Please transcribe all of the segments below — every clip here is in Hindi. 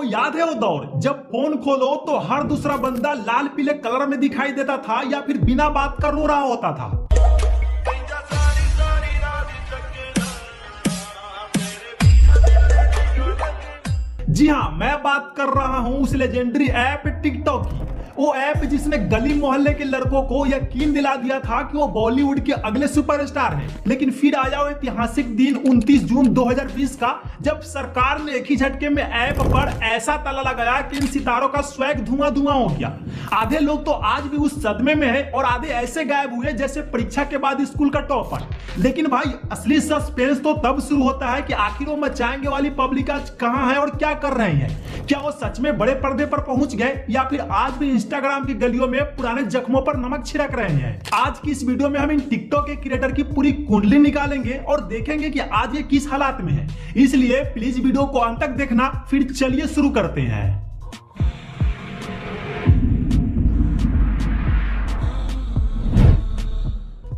याद है वो दौर जब फोन खोलो तो हर दूसरा बंदा लाल पीले कलर में दिखाई देता था या फिर बिना बात कर रो रहा होता था। जी हाँ, मैं बात कर रहा हूं उस लेजेंडरी ऐप टिकटॉक की। वो ऐप जिसने गली मोहल्ले के लड़कों को यकीन दिला दिया था कि वो बॉलीवुड के अगले सुपरस्टार हैं। लेकिन फिर आया वो ऐतिहासिक दिन 29 जून 2020 का, जब सरकार ने एक ही झटके में ऐप पर ऐसा ताला लगाया कि इन सितारों का स्वैग धुआं धुआं हो गया। आधे लोग तो आज भी उस सदमे में है और आधे ऐसे गायब हुए जैसे परीक्षा के बाद स्कूल का टॉपर। लेकिन भाई असली सस्पेंस तो तब शुरू होता है कि आखिर वो मचाएंगे वाली पब्लिक आज कहां है और क्या कर रहे हैं। क्या वो सच में बड़े पर्दे पर पहुंच गए या फिर आज भी इंस्टाग्राम की गलियों में पुराने जख्मों पर नमक छिड़क रहे हैं। आज की इस वीडियो में हम इन टिकटॉक के क्रिएटर की पूरी कुंडली निकालेंगे और देखेंगे कि आज ये किस हालात में है। इसलिए प्लीज वीडियो को अंत तक देखना। फिर चलिए शुरू करते हैं।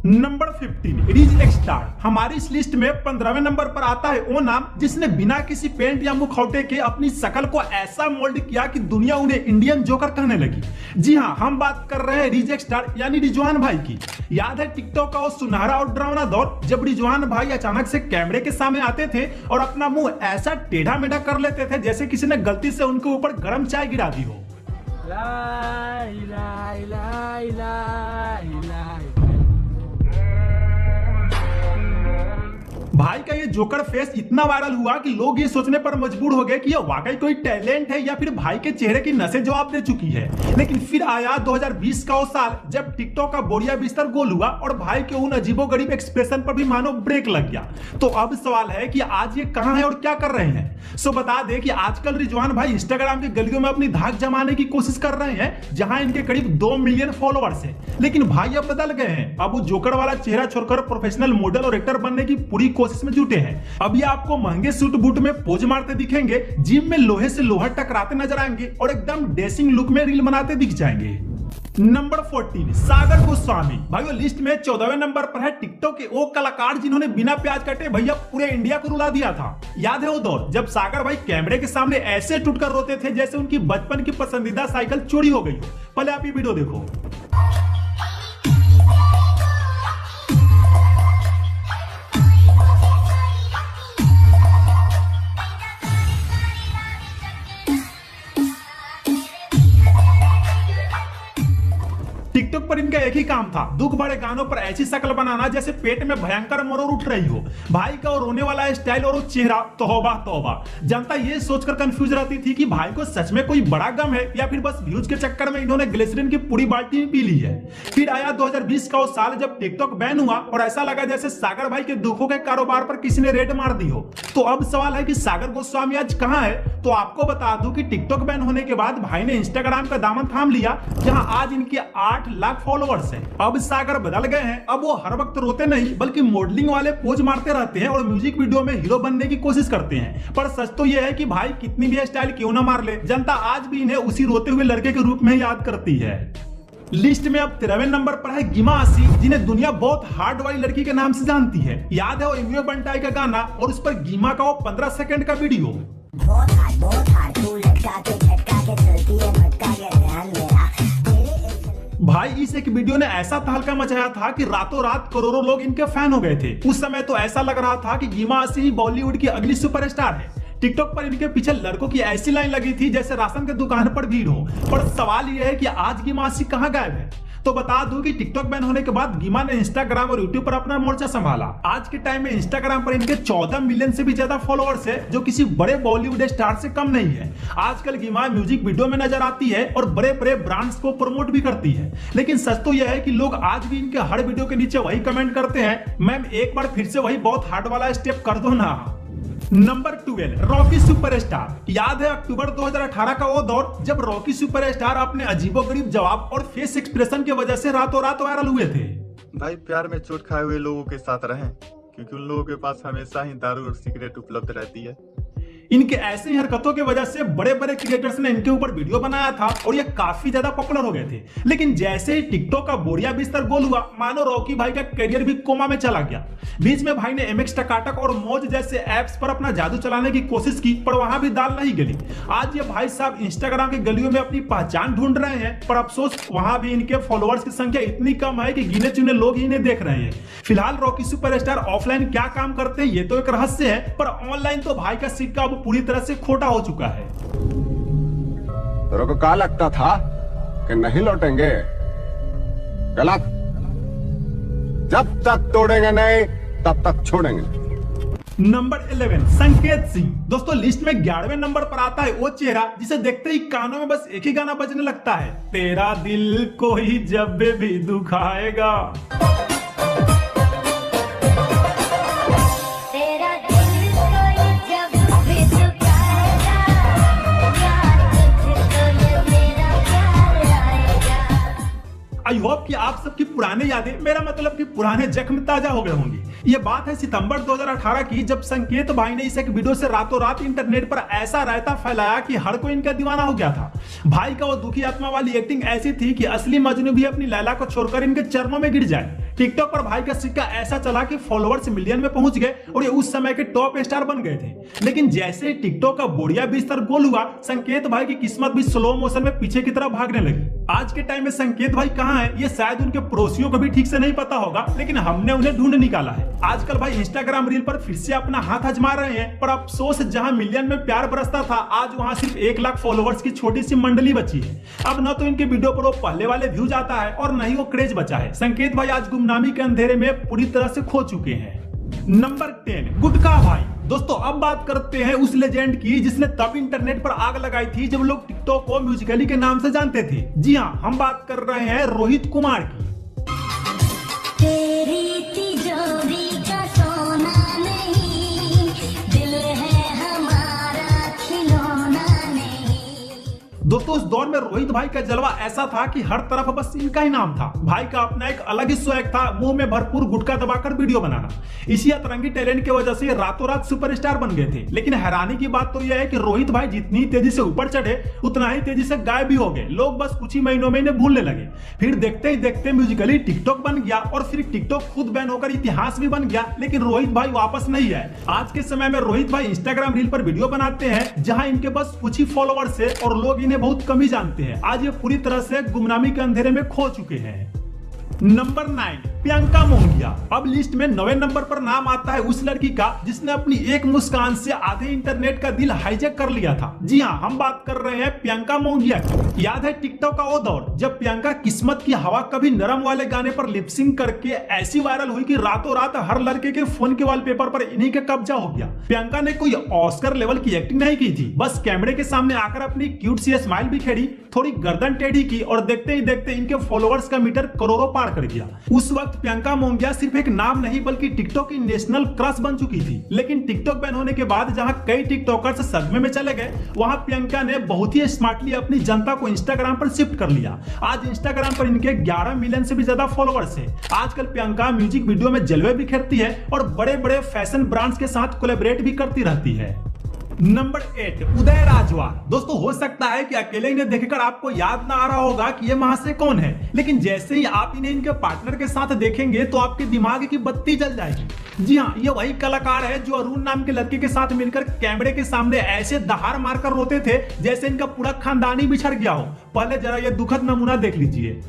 नंबर 15 रिज एक्सटार। हमारी इस लिस्ट में 15वें नंबर पर आता है वो नाम जिसने बिना किसी पेंट या मुखौटे के अपनी शक्ल को ऐसा मोल्ड किया कि दुनिया उन्हें इंडियन जोकर कहने लगी। जी हाँ, हम बात कर रहे हैं रिज एक्सटार यानी रिजवान भाई की। याद है टिकटॉक का वो सुनहरा और डरावना दौर जब रिजवान भाई अचानक से कैमरे के सामने आते थे और अपना मुंह ऐसा टेढ़ा मेढ़ा कर लेते थे जैसे किसी ने गलती से उनके ऊपर गर्म चाय गिरा दी हो। भाई का ये जोकर फेस इतना वायरल हुआ कि लोग ये सोचने पर मजबूर हो गए कि ये वाकई कोई टैलेंट है या फिर भाई के चेहरे की नसें जवाब दे चुकी है। लेकिन फिर आया 2020 का वो साल जब टिकटॉक का बोरिया बिस्तर गोल हुआ और भाई के उन अजीबोगरीब एक्सप्रेशन पर भी मानो ब्रेक लग गया। तो अब सवाल है कि आज ये कहां है और क्या कर रहे हैं। सो बता दें कि आजकल रिजवान भाई इंस्टाग्राम की गलियों में अपनी धाक जमाने की कोशिश कर रहे हैं, जहां इनके करीब 2 मिलियन फॉलोअर्स हैं। लेकिन भाई अब बदल गए हैं। अब वो जोकर वाला चेहरा छोड़कर प्रोफेशनल मॉडल और एक्टर बनने की पूरी कोशिश में जुटे हैं। अब ये आपको महंगे सूट बूट में पोज मारते दिखेंगे, जिम में लोहे से लोहा टकराते नजर आएंगे और एकदम डेसिंग लुक में रील बनाते दिख जाएंगे। नंबर 14 सागर गोस्वामी। भाइयों लिस्ट में 14वें नंबर पर है टिकटॉक के वो कलाकार जिन्होंने बिना प्याज कटे भैया पूरे इंडिया को रुला दिया था। याद है वो दौर जब सागर भाई कैमरे के सामने ऐसे टूटकर रोते थे जैसे उनकी बचपन की पसंदीदा साइकिल चोरी हो गई हो। पहले आप ये वीडियो देखो। टिकटॉक पर इनका एक ही काम था, दुख भरे गानों पर ऐसी शक्ल बनाना जैसे पेट में भयंकर मरोड़ उठ रही हो। भाई का वो रोने वाला स्टाइल और वो चेहरा, तौबा तौबा। जनता ये सोचकर कंफ्यूज रहती थी कि भाई को सच में कोई बड़ा गम है या फिर बस व्यूज के चक्कर में इन्होंने ग्लिसरीन की पूरी बाल्टी पी ली है। फिर आया 2020 का वो साल जब टिकटॉक बैन हुआ और ऐसा लगा जैसे सागर भाई के दुखों के कारोबार पर किसी ने रेड मार दी हो। तो अब सवाल है कि सागर गोस्वामी आज कहां है। तो आपको बता दूं कि टिकटॉक बैन होने के बाद भाई ने इंस्टाग्राम का दामन थाम लिया, जहां आज इनके 8 लाख फॉलोअर्स हैं। अब सागर बदल गए हैं। अब वो हर वक्त रोते नहीं बल्कि मॉडलिंग वाले पोज मारते रहते हैं और म्यूजिक वीडियो में हीरो बनने की कोशिश करते हैं। पर सच तो यह है कि भाई कितनी भी स्टाइल क्यों ना मार ले, जनता आज भी इन्हें उसी रोते हुए लड़के के रूप में याद करती है। लिस्ट में अब 13वें नंबर पर है गिमा आसी, जिन्हें दुनिया बहुत हार्ड वाली लड़की के नाम से जानती है। याद है वो एमियो बंटाई का गाना और उस पर गिमा का वो 15 सेकंड का वीडियो। बहुत हार्ड तू लटका के झटका के चलती है भटका के ध्यान मेरा। भाई इस एक वीडियो ने ऐसा तहलका मचाया था कि रातों रात करोड़ों लोग इनके फैन हो गए थे। उस समय तो ऐसा लग रहा था कि गिमा आसी ही बॉलीवुड की अगली सुपरस्टार है। टिकटॉक पर इनके पीछे लड़कों की ऐसी लाइन लगी थी जैसे राशन के दुकान पर भीड़ हो। पर सवाल यह है कि आज गिमा आसी कहां गायब है। तो बता दूं कि टिकटॉक बैन होने के बाद गिमा ने इंस्टाग्राम और यूट्यूब पर अपना मोर्चा संभाला। आज के टाइम में इंस्टाग्राम पर इनके 14 मिलियन से भी ज्यादा फॉलोअर्स है, जो किसी बड़े बॉलीवुड स्टार से कम नहीं है। आजकल गिमा म्यूजिक वीडियो में नजर आती है और बड़े बड़े ब्रांड्स को प्रमोट भी करती है। लेकिन सच तो यह है कि लोग आज भी इनके हर वीडियो के नीचे वही कमेंट करते हैं, मैम एक बार फिर से वही बहुत हार्ड वाला स्टेप कर दो ना। Number 12 Rocky superstar. याद है अक्टूबर 2018 का वो दौर जब रॉकी सुपरस्टार अपने अजीबोगरीब जवाब और फेस एक्सप्रेशन की वजह से रातों रात वायरल हुए थे। भाई प्यार में चोट खाए हुए लोगों के साथ रहें, क्योंकि उन लोगों के पास हमेशा ही दारू और सिगरेट उपलब्ध रहती है। इनके ऐसे ही हरकतों की वजह से बड़े बड़े क्रिएटर्स ने इनके ऊपर वीडियो बनाया था और ये काफी ज्यादा पॉपुलर हो गए थे। लेकिन जैसे ही टिकटॉक का बोरिया बिस्तर गोल हुआ, मानो रॉकी भाई का करियर भी कोमा में चला गया। बीच में भाई ने एमएक्स टकाटक और मौज जैसे एप्स पर अपना जादू चलाने की कोशिश की, पर वहां भी दाल नहीं गली। आज ये भाई साहब इंस्टाग्राम की गलियों में अपनी पहचान ढूंढ रहे हैं, पर अफसोस वहां भी इनके फॉलोअर्स की संख्या इतनी कम है कि गिने चुने लोग ही इन्हें देख रहे हैं। फिलहाल रॉकी सुपरस्टार ऑफलाइन क्या काम करते हैं ये तो एक रहस्य है, पर ऑनलाइन तो भाई का सिक्का अब पूरी तरह से खोटा हो चुका है। तेरे को क्या लगता था कि नहीं लौटेंगे? गलत। जब तक तोड़ेंगे नहीं तब तक छोड़ेंगे। नंबर 11 संकेत सिंह। दोस्तों लिस्ट में 11वें नंबर पर आता है वो चेहरा जिसे देखते ही कानों में बस एक ही गाना बजने लगता है, तेरा दिल कोई जब भी दुखाएगा। आई होप कि आप सबकी पुराने यादें, मेरा मतलब कि पुराने जख्म ताजा हो गए होंगे। ये बात है सितंबर 2018 की, जब संकेत भाई ने इस एक वीडियो से रातों रात इंटरनेट पर ऐसा रायता फैलाया कि हर कोई इनका दीवाना हो गया था। भाई का वो दुखी आत्मा वाली एक्टिंग ऐसी थी कि असली मजनू भी अपनी लैला को छोड़कर इनके चरणों में गिर जाए। टिकटॉक पर भाई का सिक्का ऐसा चला कि फॉलोअर्स मिलियन में पहुंच गए और ये उस समय के टॉप स्टार बन गए थे। लेकिन जैसे टिकटॉक का बोरिया बिस्तर गोल हुआ, संकेत भाई की किस्मत भी स्लो मोशन में पीछे की तरफ भागने लगी। आज के टाइम में संकेत भाई कहाँ है ये शायद उनके पड़ोसियों को भी ठीक से नहीं पता होगा, लेकिन हमने उन्हें ढूंढ निकाला है। आजकल भाई इंस्टाग्राम रील पर फिर से अपना हाथ आजमा रहे हैं, पर अफसोस जहां मिलियन में प्यार बरसता था, आज वहां सिर्फ 1 लाख फॉलोअर्स की छोटी सी मंडली बची है। अब न तो इनके वीडियो पर वो पहले वाले व्यूज आता है और न ही वो क्रेज बचा है। संकेत भाई आज गुमनामी के अंधेरे में पूरी तरह से खो चुके हैं। नंबर 10 गुटका भाई। दोस्तों अब बात करते हैं उस लेजेंड की जिसने तब इंटरनेट पर आग लगाई थी जब लोग टिकटॉक को म्यूजिकली के नाम से जानते थे। जी हाँ, हम बात कर रहे हैं रोहित कुमार की। तेरी तिजोरी का सोना नहीं, दिल है हमारा खिलौना नहीं। दोस्तों उस दौर में रोहित भाई का जलवा ऐसा था कि हर तरफ बस इनका ही नाम था। भाई का अपना एक अलग ही स्वैग था, मुंह में भरपूर गुटखा दबाकर वीडियो बनाना। इसी अतरंगी टैलेंट की वजह से रातों रात सुपरस्टार बन गए थे। लेकिन हैरानी की बात तो यह है कि रोहित भाई जितनी तेजी से ऊपर चढ़े उतना ही तेजी से गायब भी हो गए। लोग बस कुछ ही महीनों में इन्हें भूलने लगे। फिर देखते ही देखते म्यूजिकली टिकटॉक बन गया और फिर टिकटॉक खुद बैन होकर इतिहास भी बन गया, लेकिन रोहित भाई वापस नहीं आए। आज के समय में रोहित भाई इंस्टाग्राम रील पर वीडियो बनाते हैं जहां इनके बस कुछ ही फॉलोअर्स है और लोग इन्हें बहुत कम ही जानते हैं। आज ये पूरी तरह से गुमनामी के अंधेरे में खो चुके हैं। नंबर 9 प्रियंका मोंगिया। अब लिस्ट में 9वें नंबर पर नाम आता है उस लड़की का जिसने अपनी एक मुस्कान से आधे इंटरनेट का दिल हाईजैक कर लिया था। जी हाँ, हम बात कर रहे हैं प्रियंका मोंगिया की। याद है टिकटॉक का वो दौर जब प्रियंका किस्मत की हवा कभी नरम वाले गाने पर लिपसिंग करके ऐसी वायरल हुई कि रातों रात हर लड़के के फोन के वॉलपेपर पर इन्हीं का कब्जा हो गया। प्रियंका ने कोई ऑस्कर लेवल की एक्टिंग नहीं की थी, बस कैमरे के सामने आकर अपनी क्यूट सी स्माइल बिखेरी, थोड़ी गर्दन टेढ़ी की और देखते ही देखते इनके फॉलोअर्स का मीटर करोड़ों पार कर गया। उस वक्त प्रियंका मोंगिया सिर्फ एक नाम नहीं बल्कि टिकटॉक की नेशनल क्रश बन चुकी थी। लेकिन टिकटॉक बैन होने के बाद जहां कई टिकटॉकर्स सदमे में चले गए, वहां प्रियंका ने बहुत ही स्मार्टली अपनी जनता को इंस्टाग्राम पर शिफ्ट कर लिया। आज इंस्टाग्राम पर इनके 11 मिलियन से भी ज्यादा फॉलोअर्स है। आजकल प्रियंका म्यूजिक वीडियो में जलवे बिखेरती है और बड़े बड़े फैशन ब्रांड्स के साथ कोलैबोरेट भी करती रहती है। नंबर 8 उदय राजवार। दोस्तों हो सकता है कि अकेले इन्हें देखकर आपको याद ना आ रहा होगा कि ये महाशय कौन है, लेकिन जैसे ही आप इन्हें इनके पार्टनर के साथ देखेंगे तो आपके दिमाग की बत्ती जल जाएगी। जी हाँ, ये वही कलाकार है जो अरुण नाम के लड़के के साथ मिलकर कैमरे के सामने ऐसे दहाड़ मारकर रोते थे जैसे इनका पूरा खानदान ही बिछड़ गया हो। पहले जरा ये दुखद नमूना देख लीजिए।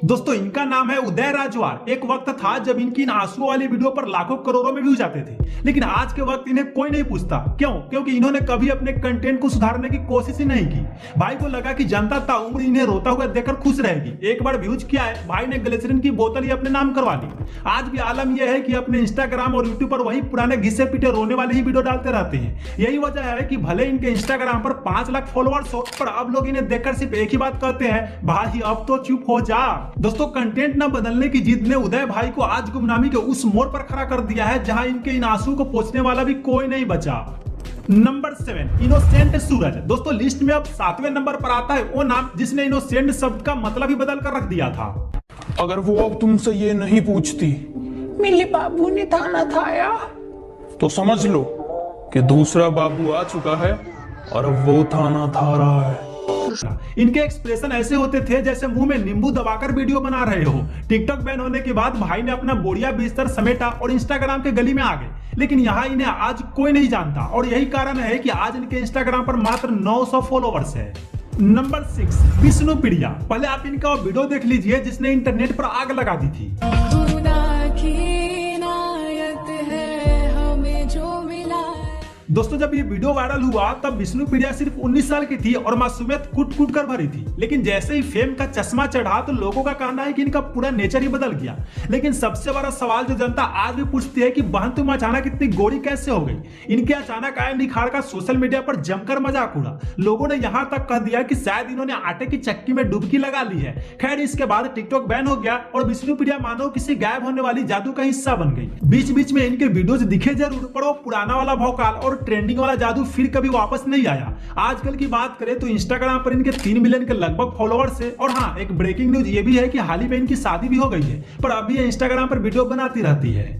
दोस्तों इनका नाम है उदय राजवार। एक वक्त था जब इनकी इन आंसू वाली वीडियो पर लाखों करोड़ों में व्यूज आते थे, लेकिन आज के वक्त इन्हें कोई नहीं पूछता। क्यों? क्योंकि इन्होंने कभी अपने कंटेंट को सुधारने की कोशिश ही नहीं की। भाई को लगा कि जनता ताउम्र इन्हें रोता हुआ देखकर खुश रहेगी। एक बार व्यूज किया है, भाई ने ग्लिसरीन की बोतल ही अपने नाम करवा ली। आज भी आलम यह है कि अपने इंस्टाग्राम और यूट्यूब पर वही पुराने घिसे पीटे रोने वाले ही वीडियो डालते रहते हैं। यही वजह है कि भले इनके इंस्टाग्राम पर 5 लाख फॉलोअर्स हो, पर अब लोग इन्हें देखकर सिर्फ एक ही बात कहते हैं, भाई अब तो चुप हो जा। दोस्तों कंटेंट न बदलने की जिद ने उदय भाई को आज गुमनामी के उस मोड़ पर खड़ा कर दिया है जहां इनके इन आंसू को पोंछने वाला भी कोई नहीं बचा। नंबर 7 इनोसेंट सूरज। दोस्तों लिस्ट में अब 7वें नंबर पर आता है वो नाम जिसने इनोसेंट शब्द का मतलब ही बदल कर रख दिया था। अगर वो अब तुमसे ये नहीं पूछती मिली बाबू ने थाना थाया, तो समझ लो कि दूसरा बाबू आ चुका है और अब वो थाना था रहा है। इनके एक्सप्रेशन ऐसे होते थे जैसे मुंह में नींबू दबाकर वीडियो बना रहे हो। टिकटॉक बैन होने के बाद भाई ने अपना बोरिया बिस्तर समेटा और इंस्टाग्राम के गली में आ गए, लेकिन यहाँ इन्हें आज कोई नहीं जानता और यही कारण है कि आज इनके इंस्टाग्राम पर मात्र 900 फॉलोवर्स है। नंबर 6 विष्णुप्रिया। पहले आप इनका वीडियो देख लीजिए जिसने इंटरनेट पर आग लगा दी थी। दोस्तों जब ये वीडियो वायरल हुआ तब विष्णुप्रिया सिर्फ 19 साल की थी और मासूमियत कूट कूट कर भरी थी, लेकिन जैसे ही फेम का चश्मा चढ़ा तो लोगों का कहना है कि इनका पूरा नेचर ही बदल गया। लेकिन सबसे बड़ा सवाल जो जनता आज भी पूछती है कि बहन तुम अचानक इतनी गोरी कैसे हो गई। इनके अचानक आए निखार का सोशल मीडिया पर जमकर मजाक उड़ा। लोगों ने यहाँ तक कह दिया कि शायद इन्होंने आटे की चक्की में डुबकी लगा ली है। खैर इसके बाद टिकटॉक बैन हो गया और विष्णुप्रिया मानो किसी गायब होने वाली जादू का हिस्सा बन गई। बीच बीच में इनके वीडियोज दिखे जरूर पर वो पुराना वाला भौकाल और ट्रेंडिंग वाला जादू फिर कभी वापस नहीं आया। आजकल की बात करें तो इंस्टाग्राम पर इनके 3 मिलियन के लगभग फॉलोअर्स है। और हाँ, एक ब्रेकिंग न्यूज ये भी है कि हाल ही में इनकी शादी भी हो गई है, पर अभी ये इंस्टाग्राम पर वीडियो बनाती रहती है।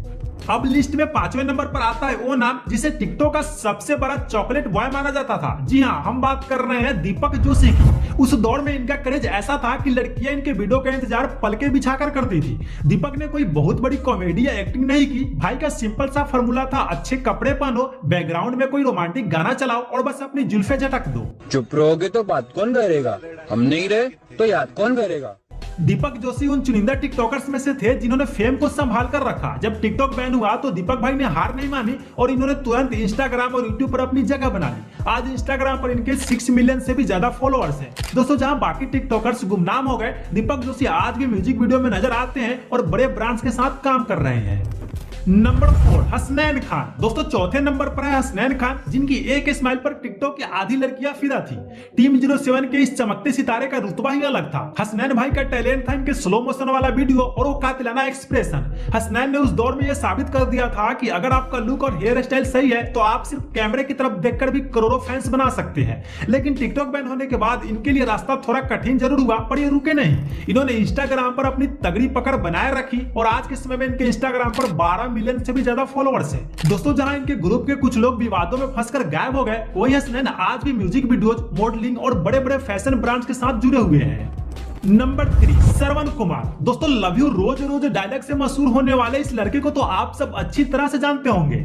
अब लिस्ट में 5वें नंबर पर आता है वो नाम जिसे टिकटॉक का सबसे बड़ा चॉकलेट बॉय माना जाता था। जी हाँ, हम बात कर रहे हैं दीपक जोशी की। उस दौर में इनका क्रेज ऐसा था कि लड़कियां इनके वीडियो का इंतजार पलके बिछाकर करती थी। दीपक ने कोई बहुत बड़ी कॉमेडी या एक्टिंग नहीं की। भाई का सिंपल सा फॉर्मूला था, अच्छे कपड़े पहनो, बैकग्राउंड में कोई रोमांटिक गाना चलाओ और बस अपनी जुल्फे झटक दो। चुप रहोगे तो बात कौन करेगा, हम नहीं रहे तो याद कौन करेगा। दीपक जोशी उन चुनिंदा टिकटॉकर्स में से थे जिन्होंने फेम को संभाल कर रखा। जब टिकटॉक बैन हुआ तो दीपक भाई ने हार नहीं मानी और इन्होंने तुरंत इंस्टाग्राम और यूट्यूब पर अपनी जगह बना ली। आज इंस्टाग्राम पर इनके 6 मिलियन से भी ज्यादा फॉलोअर्स हैं। दोस्तों जहां बाकी टिकटॉकर्स गुमनाम हो गए, दीपक जोशी आज भी म्यूजिक वीडियो में नजर आते हैं और बड़े ब्रांड्स के साथ काम कर रहे हैं। नंबर 4 हसनैन खान। दोस्तों चौथे नंबर पर है हसनैन खान, जिनकी एक स्माइल पर टिकटॉक की आधी लड़कियां फिदा थी। टीम 07 के इस चमकते सितारे का रुतबा ही अलग था। हसनैन भाई का टैलेंट था इनके स्लो मोशन वाला वीडियो और वो कातिलाना एक्सप्रेशन। हसनैन ने उस दौर में यह साबित कर दिया था कि अगर आपका लुक और हेयर स्टाइल सही है तो आप सिर्फ कैमरे की तरफ देखकर भी करोड़ों फैंस बना सकते हैं। लेकिन टिकटॉक बैन होने के बाद इनके लिए रास्ता थोड़ा कठिन जरूर हुआ, पर ये रुके नहीं। इन्होंने इंस्टाग्राम पर अपनी तगड़ी पकड़ बनाए रखी और आज के समय में इनके इंस्टाग्राम पर 12 मिलियन से भी ज्यादा फॉलोअर्स हैं। दोस्तों जहां इनके ग्रुप के कुछ लोग विवादों में फंसकर गायब हो गए, वहीं हसनैन आज भी म्यूजिक वीडियोज, मॉडलिंग और बड़े बड़े फैशन ब्रांड्स के साथ जुड़े हुए हैं। नंबर 3 श्रवण कुमार। दोस्तों लव यू रोज रोज डायलॉग से मशहूर होने वाले इस लड़के को तो आप सब अच्छी तरह से जानते होंगे।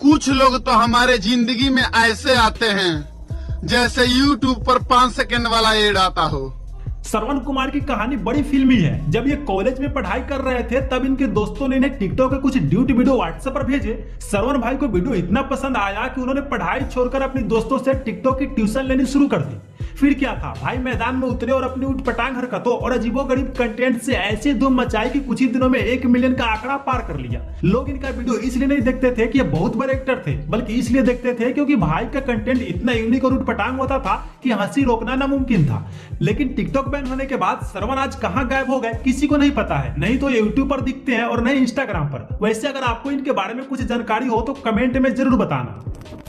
कुछ लोग तो हमारे जिंदगी में ऐसे आते हैं जैसे यूट्यूब पर 5 सेकंड वाला एड आता हो। श्रवण कुमार की कहानी बड़ी फिल्मी है। जब ये कॉलेज में पढ़ाई कर रहे थे तब इनके दोस्तों ने इन्हें टिकटॉक के कुछ ड्यूट वीडियो व्हाट्सएप पर भेजे। श्रवण भाई को वीडियो इतना पसंद आया कि उन्होंने पढ़ाई छोड़कर अपने दोस्तों से टिकटॉक की ट्यूशन लेनी शुरू कर दी। फिर क्या था, भाई मैदान में उतरे और अपनी उठपटांग हरकतों और अजीबोगरीब कंटेंट से ऐसे धूम मचाई कि कुछ ही दिनों में 1 मिलियन का आंकड़ा पार कर लिया। लोग इनका वीडियो इसलिए नहीं देखते थे कि ये बहुत बड़े एक्टर थे, बल्कि इसलिए देखते थे क्योंकि भाई का कंटेंट इतना यूनिक और उठपटांग होता था कि हंसी रोकना नामुमकिन था। लेकिन टिकटॉक बैन होने के बाद श्रवण आज कहां गायब हो गए किसी को नहीं पता है। नहीं तो यूट्यूब पर दिखते हैं और नहीं इंस्टाग्राम पर। वैसे अगर आपको इनके बारे में कुछ जानकारी हो तो कमेंट में जरूर बताना।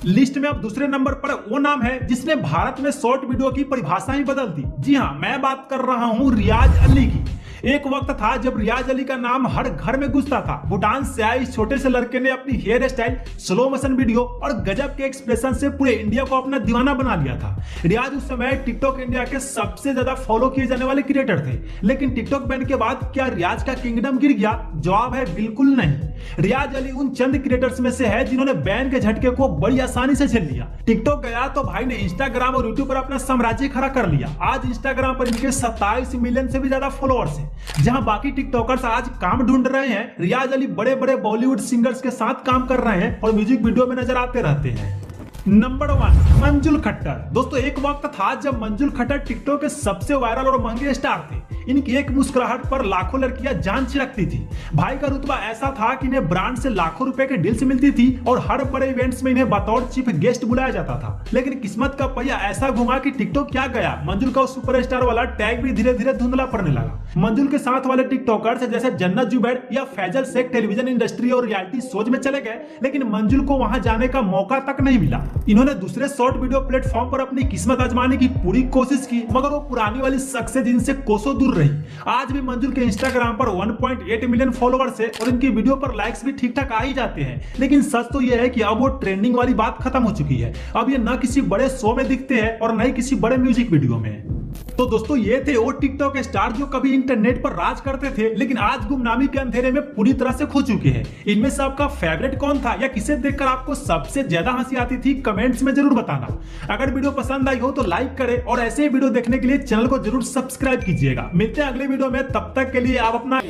लिस्ट में अब दूसरे नंबर पर वो नाम है जिसने भारत में शॉर्ट वीडियो की परिभाषा ही बदल दी। जी हाँ, मैं बात कर रहा हूं रियाज अली की। एक वक्त था जब रियाज अली का नाम हर घर में गूंजता था। भूटान से आए इस छोटे से लड़के ने अपनी hair style, slow motion video और गजब के एक्सप्रेशन से पूरे इंडिया को अपना दीवाना बना लिया था। रियाज उस समय टिकटॉक इंडिया के सबसे ज्यादा फॉलो किए जाने वाले क्रिएटर थे। लेकिन टिकटॉक बैन के बाद क्या रियाज का किंगडम गिर गया? जवाब है बिल्कुल नहीं। रियाज अली उन चंद क्रिएटर्स में से है जिन्होंने बैन के झटके को बड़ी आसानी से झेल लिया। टिकटॉक गया तो भाई ने इंस्टाग्राम और यूट्यूब पर अपना साम्राज्य खड़ा कर लिया। आज इंस्टाग्राम पर इनके 27 मिलियन से भी ज्यादा फॉलोअर्स हैं। जहां बाकी टिकटॉकर्स आज काम ढूंढ रहे हैं, रियाज अली बड़े बड़े बॉलीवुड सिंगर्स के साथ काम कर रहे हैं और म्यूजिक वीडियो में नजर आते रहते हैं। नंबर 1 मंजुल खट्टर। दोस्तों एक वक्त था जब मंजुल खट्टर टिकटॉक के सबसे वायरल और महंगे स्टार थे। इनकी एक मुस्कुराहट पर लाखों लड़कियां जान छिड़कती थी। भाई का रुतबा ऐसा था कि इन्हें ब्रांड से लाखों रुपए के डील्स मिलती थी और हर बड़े इवेंट्स में इन्हें बतौर चीफ गेस्ट बुलाया जाता था। लेकिन किस्मत का पहिया ऐसा घुमा कि टिकटॉक क्या गया, मंजुल का सुपरस्टार वाला टैग भी धीरे धीरे धुंधला पड़ने लगा। मंजुल के साथ वाले टिकटॉकर्स जैसे जन्नत जुबैर या फैजल शेख टेलीविजन इंडस्ट्री और रियलिटी शोज में चले गए, लेकिन मंजुल को वहां जाने का मौका तक नहीं मिला। इन्होंने दूसरे शॉर्ट वीडियो प्लेटफॉर्म पर अपनी किस्मत आजमाने की पूरी कोशिश की, मगर वो पुरानी वाली सक्सेस इनसे कोसों दूर रही। आज भी मंजुल के इंस्टाग्राम पर 1.8 मिलियन फॉलोअर्स है और इनकी वीडियो पर लाइक्स भी ठीक ठाक आ ही जाते हैं। लेकिन सच तो यह है कि अब वो ट्रेंडिंग वाली बात खत्म हो चुकी है। अब ये न किसी बड़े शो में दिखते हैं और न ही किसी बड़े म्यूजिक वीडियो में। तो दोस्तों ये थे वो टिकटॉक स्टार जो कभी इंटरनेट पर राज करते थे, लेकिन आज गुमनामी के अंधेरे में पूरी तरह से खो चुके हैं। इनमें से आपका फेवरेट कौन था या किसे देखकर आपको सबसे ज्यादा हंसी आती थी, कमेंट्स में जरूर बताना। अगर वीडियो पसंद आई हो तो लाइक करें और ऐसे ही वीडियो देखने के लिए चैनल को जरूर सब्सक्राइब कीजिएगा। मिलते हैं अगले वीडियो में, तब तक के लिए आप अपना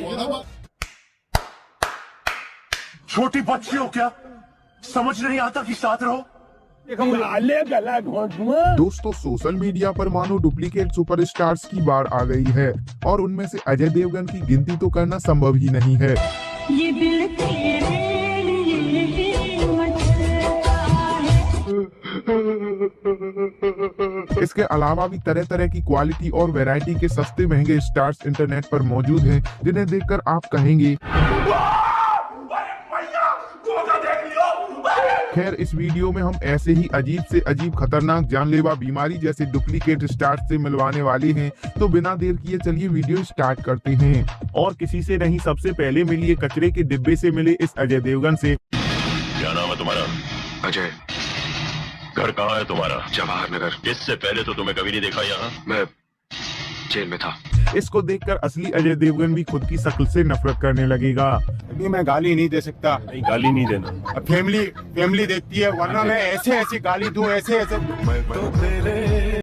छोटी बच्ची हो क्या, समझ नहीं आता कि साथ रहो। दोस्तों सोशल मीडिया पर मानो डुप्लीकेट सुपरस्टार्स की बाढ़ आ गई है और उनमें से अजय देवगन की गिनती तो करना संभव ही नहीं है। ये दिल तेरे लिए ही मचलता है। इसके अलावा भी तरह तरह की क्वालिटी और वैरायटी के सस्ते महंगे स्टार्स इंटरनेट पर मौजूद हैं, जिन्हें देखकर आप कहेंगे खैर इस वीडियो में हम ऐसे ही अजीब से अजीब खतरनाक जानलेवा बीमारी जैसे डुप्लीकेट स्टार्स से मिलवाने वाले हैं। तो बिना देर किए चलिए वीडियो स्टार्ट करते हैं। और किसी से नहीं, सबसे पहले मिलिए कचरे के डिब्बे से मिले इस अजय देवगन से। क्या नाम है तुम्हारा? अजय। घर कहाँ है तुम्हारा? जवाहर नगर। इससे पहले तो तुम्हें कभी नहीं देखा यहाँ। मैं जेल में था। इसको देखकर असली अजय देवगन भी खुद की शक्ल से नफरत करने लगेगा। अभी मैं गाली नहीं दे सकता, नहीं गाली नहीं देना। फैमिली देखती है, वरना मैं ऐसे गाली दूं, ऐसे मैं तो तेरे